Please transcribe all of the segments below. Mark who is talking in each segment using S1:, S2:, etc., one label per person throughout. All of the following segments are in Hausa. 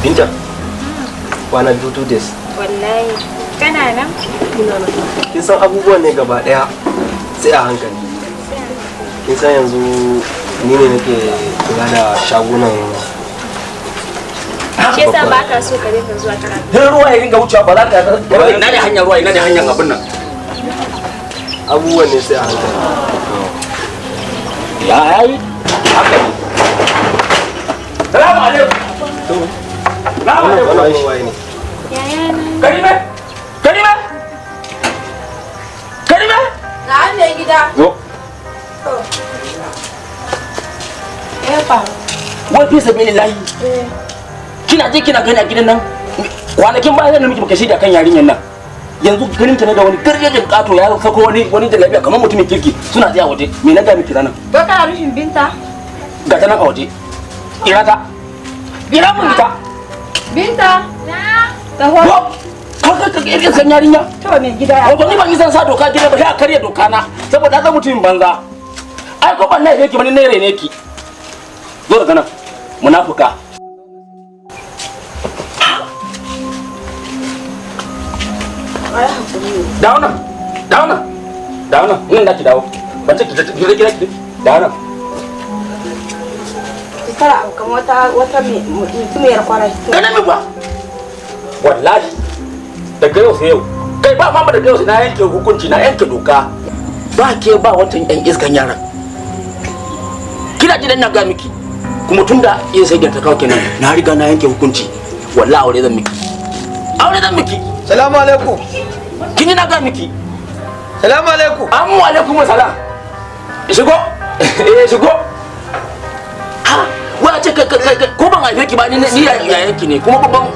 S1: Binta, kwana biyu days.
S2: Wallahi, kana nan?
S1: Ina nan. Kin san abubuwan ne gaba daya sai a hankali. Kin san yanzu ni ne nake kula da shagunan.
S2: Shi yasa ba ka so ka dinga zuwa kana.
S3: Dan ruwa ya dinga wucewa ba za ka ina da hanyar ruwa ina da hanyar abin nan.
S1: Abubuwan ne sai a hankali.
S3: Ya yayi. Haka ne. Salamu alaikum.
S1: Wannan waye ne?
S2: Yaya na.
S3: Karime! Karime! Karime!
S4: Na hannun gida.
S3: Yo.
S4: Ya faru.
S3: Wai fi sabilillahi. Kina je kina gani a gidan nan? Kwanakin baya zan miki baka shirya kan yarinyar nan. Yanzu ganin ta ne da wani garjejin kato ya sako wani da lafiya kamar mutumin kirki suna tsaya waje. Me na ga miki ranan?
S4: Ba kana rufin Binta?
S3: Ga ta nan a waje. Ira ta. Ira mun ta.
S4: Binta?
S2: Na.
S4: Taho.
S3: Haka ka irin san yarinya?
S4: To me gida ya.
S3: Wato ni ban yi san sa doka gida ba sai a karya doka na saboda haka mutumin banza. Ai ko ban naife ki bane ne rene ki. Zo daga nan. Munafuka. Dawo nan. Dawo nan. Dawo nan. Nan da ki dawo. Ban ce ki gida dawo nan.
S4: Kara abu kamar wata mutumiyar kwarai.
S3: Ganin mi ba. Wallahi daga yau sai yau kai ba mama daga yau sai na yanke hukunci na yanke doka ba ke ba wancan yan iskan yaran kina gidan na ga miki kuma tunda iya sai ta kawo kenan na riga na yanke hukunci wallahi aure zan miki
S1: Salamu alaikum.
S3: kini na ga miki
S1: Salamu alaikum.
S3: amma alaikum salam shigo shigo ha wace ko ban haife ki ba ni yayan ki ne kuma babban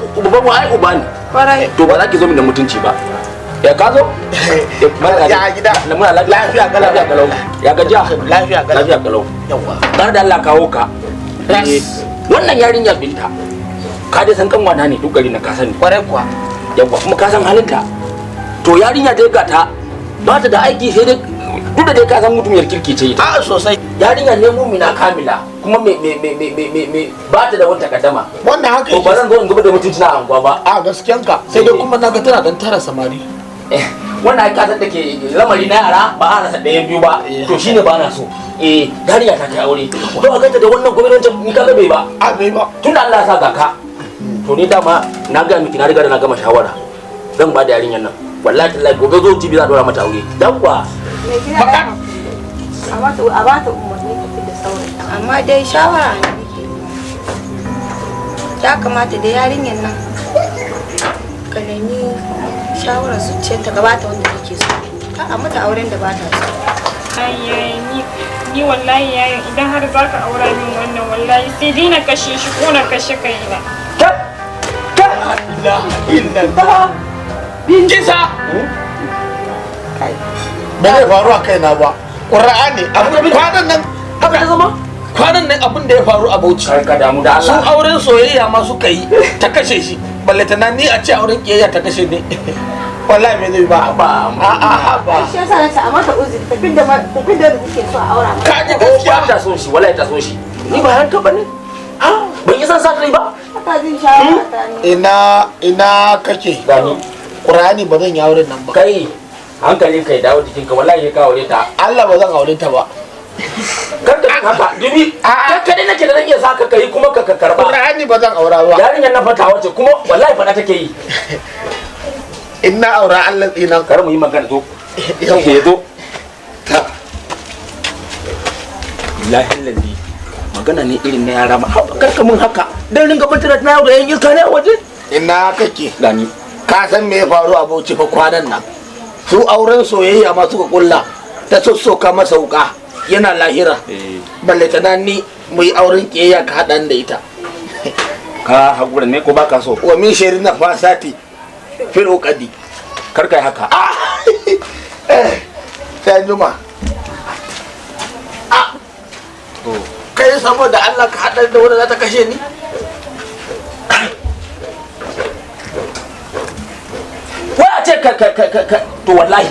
S3: wa ai uba ne
S4: Kwarai.
S3: to ba za ki zo min da mutunci ba ya ka zo
S1: Ya gida.
S3: lafiya kalau ya gajiya lafiya kalau
S1: Yawa.
S3: dar da Allah kawo ka wannan yarinya Binta ka dai san kanwa na ne duk gari na ka sani
S1: Kwarai kuwa.
S3: yawa kuma ka san halinta to yarinya dai ga ta ba ta da aiki sai dai duk da dai ka san mutumiyar kirki ce ita
S1: A sosai.
S3: yarinya ne mumina kamila kuma me ba ta da wata kadama
S1: Wannan haka
S3: to ba zan zo in gaba da mutunci na anguwa ba
S1: A gaskiyanka sai dai kuma naga tana dan tara samari.
S3: wannan aka san take lamari na yara ba a rasa ɗayan biyu ba to shine ba na so yarinya ta kai aure to a ganta da wannan gwamnati ni kaga bai ba
S1: A bai ba.
S3: tunda Allah ya sa ga ka to ni dama na ga miki na riga da na gama shawara zan ba da yarinyar nan wallahi tallahi gobe zo jibi za a dora mata aure dan kuwa
S4: Mai gida da a ba ta umarni tafi da saurayi. Amma dai shawara ne nake yi. Ya kamata da yarinyar nan ka nemi shawarar zuciyarta gabata wanda take so. Ka a mata auren da ba ta so.
S2: Ai ni wallahi yayin idan har za ka aura min wannan wallahi sai dai na kashe shi ko na kashe kaina.
S3: kisa
S1: Ba zai faru a kaina ba. Qur'ani abin kwanan nan
S3: haka ya zama
S1: kwanan nan abin da ya faru a Bauchi.
S3: kar ka damu da
S1: Sun
S3: Allah
S1: auren soyayya ma suka yi ta kashe shi. Balle ta ni a ce auren kiyayya ta kashe ne. Wallahi me zai ba.
S3: ba
S1: Ba.
S4: Shi yasa na ce a mata uzuri tafi da kuke so a aura mata.
S1: Ka ji
S3: ko
S1: gaskiya.
S3: ba ta so shi wallahi ta so shi ni ba hanka bane ban yi san sa kai ba
S4: Haka jin shawara ta ne.
S1: Ina kake?
S3: gani
S1: Qur'ani ba zan yi auren nan ba.
S3: kai hankalin kai dawo jikin ka wallahi ka aure ta
S1: Allah ba zan aure ta ba.
S3: kar ka haka dubi kai kadai nake da zan iya saka kai kuma ka karba
S1: Qur'ani ba zan aura ba.
S3: yarinyar nan fata wace kuma wallahi fada take yi
S1: Inna aura Allah tsinan.
S3: kar mu yi magana zo
S1: Yawa.
S3: ke zo ta lahin lalli magana ne irin na yara ma kar ka mun haka dan ringa bantar na yau da yan iska ne a waje
S1: Ina kake?
S3: gani
S1: Ka san me ya faru a Bauchi fa kwanan nan? Su auren soyayya ma suka kulla ta sossoka masa wuka yana lahira. Balle ta ni mu yi auren kiyayya ka haɗan da ita.
S3: ka hakura ne ko baka so
S1: Wa min shari na fasati fil uqadi.
S3: kar kai haka
S1: Sai juma. Kai saboda Allah ka haɗar da wanda za ta kashe ni?
S3: wai a ce ka to wallahi